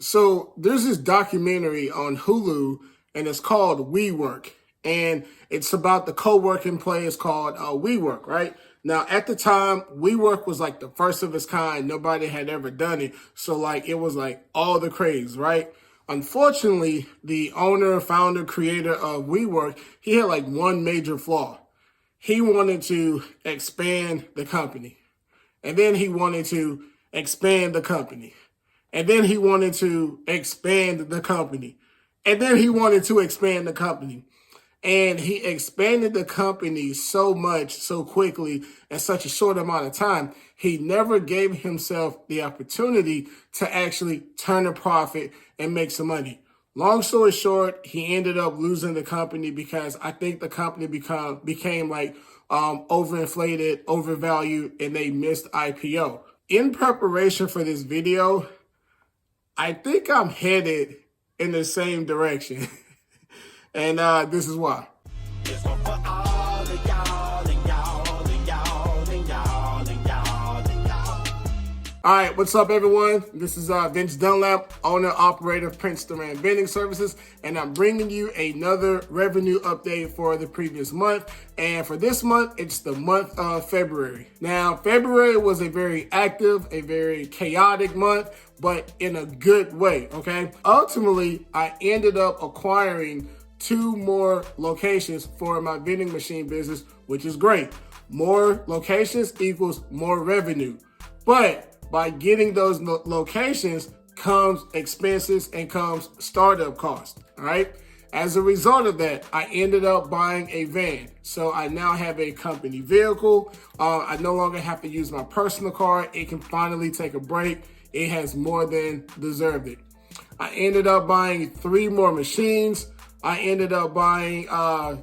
So there's this documentary on Hulu, and it's called WeWork, and it's about the co-working place called WeWork, right? Now, at the time, WeWork was like the first of its kind. Nobody had ever done it. So like, it was like all the craze, right? Unfortunately, the owner, founder, creator of WeWork, he had like one major flaw. He wanted to expand the company. And then he wanted to expand the company. And then he wanted to expand the company. And then he wanted to expand the company. And he expanded the company so much, so quickly, in such a short amount of time, he never gave himself the opportunity to actually turn a profit and make some money. Long story short, he ended up losing the company because I think the company became like overinflated, overvalued, and they missed IPO. In preparation for this video, I think I'm headed in the same direction. And this is why. All right, what's up, everyone? This is Vince Dunlap, owner, operator of Prince Duran Vending Services, and I'm bringing you another revenue update for the previous month. And for this month, it's the month of February. Now, February was a very active, a very chaotic month, but in a good way, okay? Ultimately, I ended up acquiring 2 more locations for my vending machine business, which is great. More locations equals more revenue. But by getting those locations comes expenses and comes startup costs, all right? As a result of that, I ended up buying a van. So I now have a company vehicle. I no longer have to use my personal car. It can finally take a break. It has more than deserved it. I ended up buying 3 more machines. I ended up buying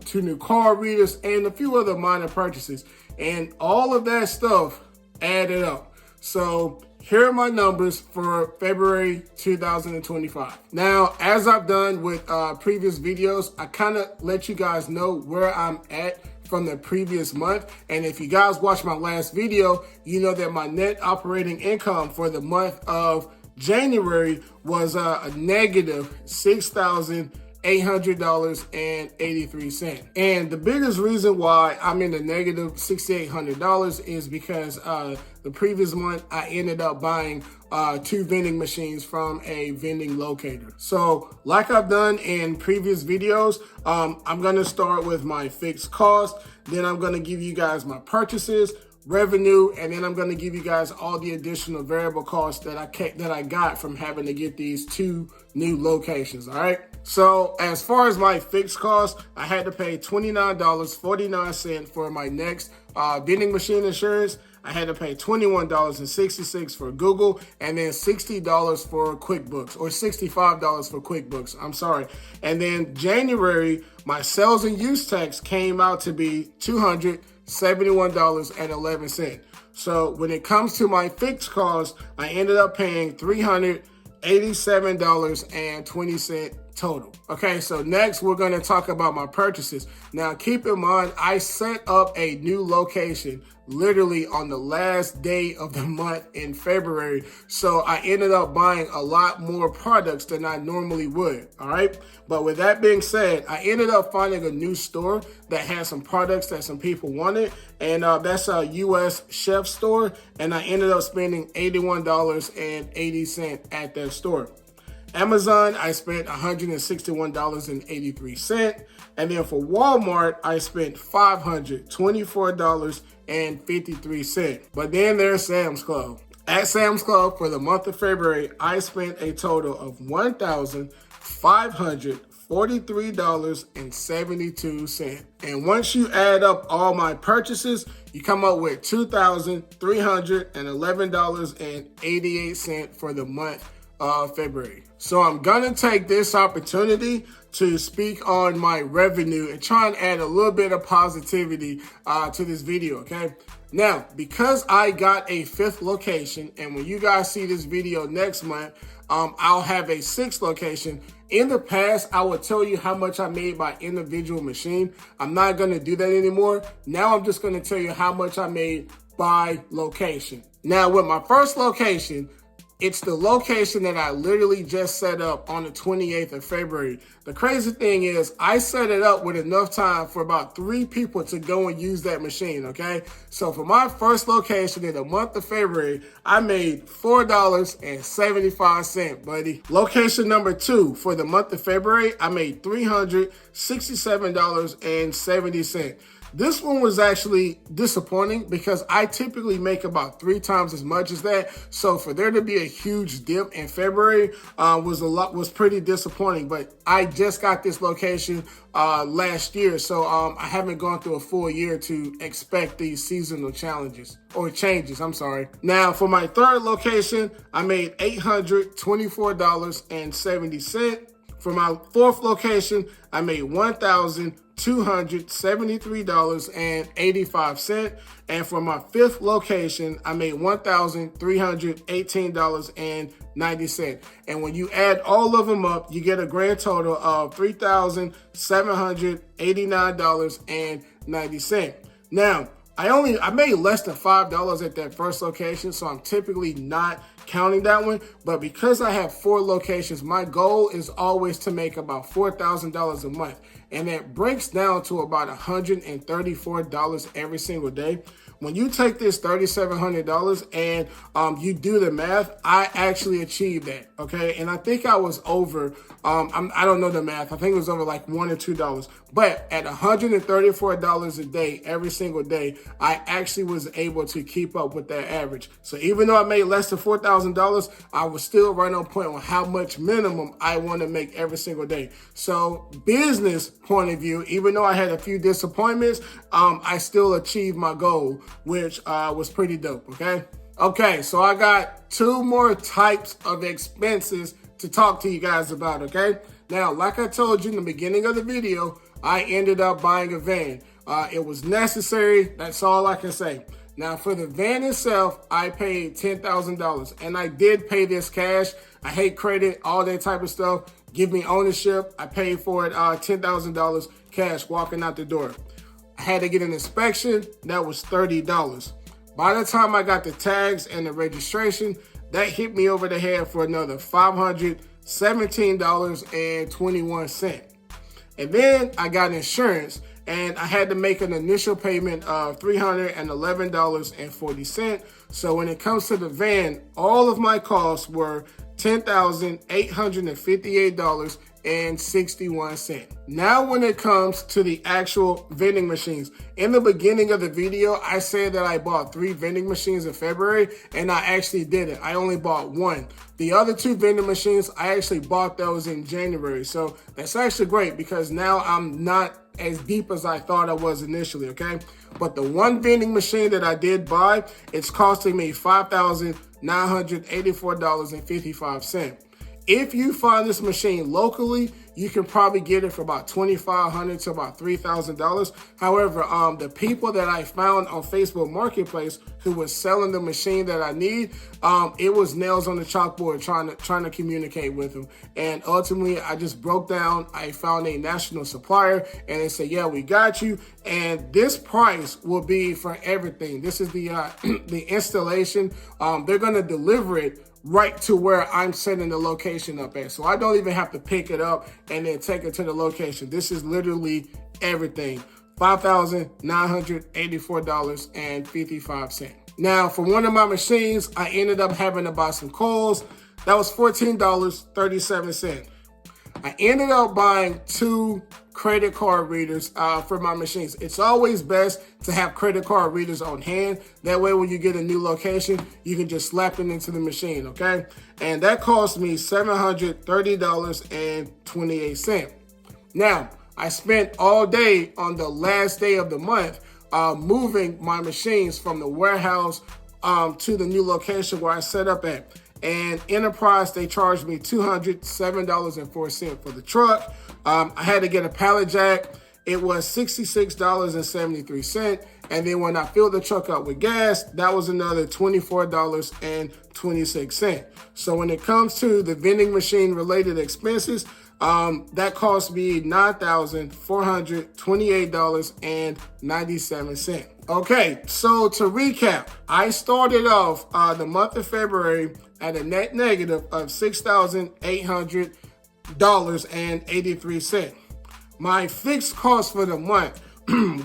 2 new card readers and a few other minor purchases. And all of that stuff added up. So here are my numbers for February 2025. Now, as I've done with previous videos, I kind of let you guys know where I'm at from the previous month. And if you guys watched my last video, you know that my net operating income for the month of January was a negative $6,800.83. And the biggest reason why I'm in the negative $6,800 is because the previous month I ended up buying 2 vending machines from a vending locator. So like I've done in previous videos, I'm going to start with my fixed cost. Then I'm going to give you guys my purchases, revenue, and then I'm going to give you guys all the additional variable costs that I got from having to get these 2 new locations. All right. So as far as my fixed cost, I had to pay $29.49 for my next vending machine insurance. I had to pay $21.66 for Google, and then $60 for QuickBooks, or $65 for QuickBooks. I'm sorry. And then January, my sales and use tax came out to be $271.11. So when it comes to my fixed cost, I ended up paying $387.20 total. Okay, so next we're going to talk about my purchases. Now keep in mind, I set up a new location literally on the last day of the month in February. So I ended up buying a lot more products than I normally would. All right. But with that being said, I ended up finding a new store that had some products that some people wanted. And that's a US Chef store. And I ended up spending $81.80 at that store. Amazon, I spent $161.83. And then for Walmart, I spent $524.53. But then there's Sam's Club. At Sam's Club for the month of February, I spent a total of $1,543.72. And once you add up all my purchases, you come up with $2,311.88 for the month of February. So I'm gonna take this opportunity to speak on my revenue and try and add a little bit of positivity to this video, okay? Now, because I got a 5th location, and when you guys see this video next month, I'll have a 6th location. In the past, I would tell you how much I made by individual machine. I'm not gonna do that anymore. Now I'm just gonna tell you how much I made by location. Now, with my first location, It's the location that I literally just set up on the 28th of February. The crazy thing is I set it up with enough time for about 3 people to go and use that machine, okay? So for my first location in the month of February, I made $4.75, buddy. Location number 2 for the month of February, I made $367.70. This one was actually disappointing because I typically make about 3 times as much as that. So for there to be a huge dip in February was pretty disappointing. But I just got this location last year, so I haven't gone through a full year to expect these seasonal challenges or changes. I'm sorry. Now for my third location, I made $824.70. For my fourth location, I made $1,273.85. And for my fifth location, I made $1,318.90. And when you add all of them up, you get a grand total of $3,789.90. Now, I made less than $5 at that first location, so I'm typically not counting that one. But because I have 4 locations, my goal is always to make about $4,000 a month. And that breaks down to about $134 every single day. When you take this $3,700 and you do the math, I actually achieved that, okay? And I think I was over, I don't know the math. I think it was over like $1 or $2. But at $134 a day, every single day, I actually was able to keep up with that average. So even though I made less than $4,000, I was still right on point on how much minimum I want to make every single day. So business point of view, even though I had a few disappointments, I still achieved my goal, which was pretty dope, okay? Okay, so I got 2 more types of expenses to talk to you guys about, okay? Now, like I told you in the beginning of the video, I ended up buying a van. It was necessary. That's all I can say. Now, for the van itself, I paid $10,000, and I did pay this cash. I hate credit, all that type of stuff. Give me ownership. I paid for it $10,000 cash walking out the door. I had to get an inspection. That was $30. By the time I got the tags and the registration, that hit me over the head for another $517.21. And then I got insurance, and I had to make an initial payment of $311.40. So when it comes to the van, all of my costs were $10,858.61. Now when it comes to the actual vending machines, in the beginning of the video, I said that I bought 3 vending machines in February, and I actually didn't. I only bought 1. The other 2 vending machines, I actually bought those in January. So that's actually great because now I'm not as deep as I thought I was initially, okay? But the 1 vending machine that I did buy, it's costing me $5,984.55. If you find this machine locally, you can probably get it for about $2,500 to about $3,000. However, the people that I found on Facebook Marketplace who was selling the machine that I need, it was nails on the chalkboard trying to communicate with them. And ultimately, I just broke down. I found a national supplier, and they said, "Yeah, we got you." And this price will be for everything. This is the the installation. They're going to deliver it right to where I'm setting the location up at. So I don't even have to pick it up and then take it to the location. This is literally everything. $5,984.55. Now, for one of my machines, I ended up having to buy some coils. That was $14.37. I ended up buying 2 credit card readers for my machines. It's always best to have credit card readers on hand. That way, when you get a new location, you can just slap it into the machine, okay? And that cost me $730.28. Now, I spent all day on the last day of the month moving my machines from the warehouse to the new location where I set up at. And Enterprise, they charged me $207.04 for the truck. I had to get a pallet jack. It was $66.73. And then when I filled the truck up with gas, that was another $24.26. So when it comes to the vending machine related expenses, that cost me $9,428.97. Okay, so to recap, I started off the month of February at a net negative of $6,800.83. My fixed costs for the month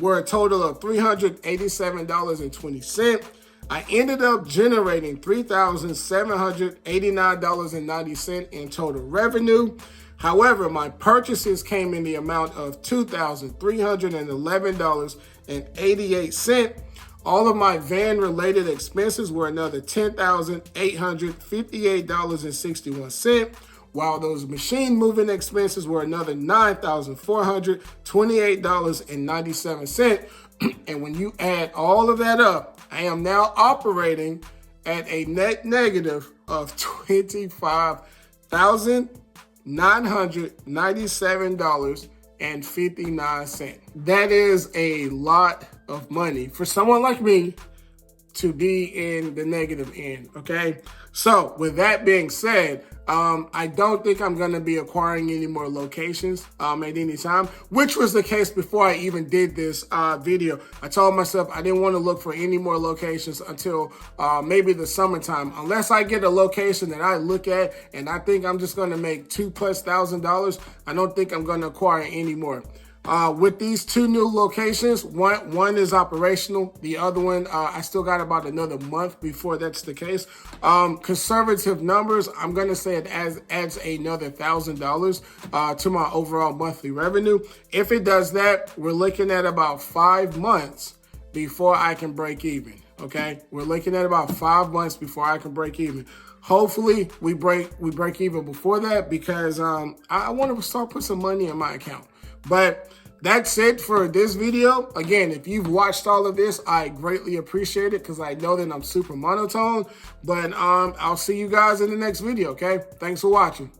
were a total of $387.20. I ended up generating $3,789.90 in total revenue. However, my purchases came in the amount of $2,311.88. All of my van-related expenses were another $10,858.61, while those machine-moving expenses were another $9,428.97. And when you add all of that up, I am now operating at a net negative of $25,997.59. That is a lot of money for someone like me to be in the negative end, okay? So with that being said, I don't think I'm going to be acquiring any more locations at any time, which was the case before I even did this video. I told myself I didn't want to look for any more locations until maybe the summertime, unless I get a location that I look at and I think I'm just going to make $2,000+. I don't think I'm going to acquire any more. With these two new locations, one is operational. The other one, I still got about another month before that's the case. Conservative numbers, I'm going to say it adds another $1,000 to my overall monthly revenue. If it does that, we're looking at about 5 months before I can break even. Okay, we're looking at about 5 months before I can break even. Hopefully, we break even before that, because I want to start putting some money in my account. But that's it for this video. Again, if you've watched all of this, I greatly appreciate it, because I know that I'm super monotone. But I'll see you guys in the next video, okay? Thanks for watching.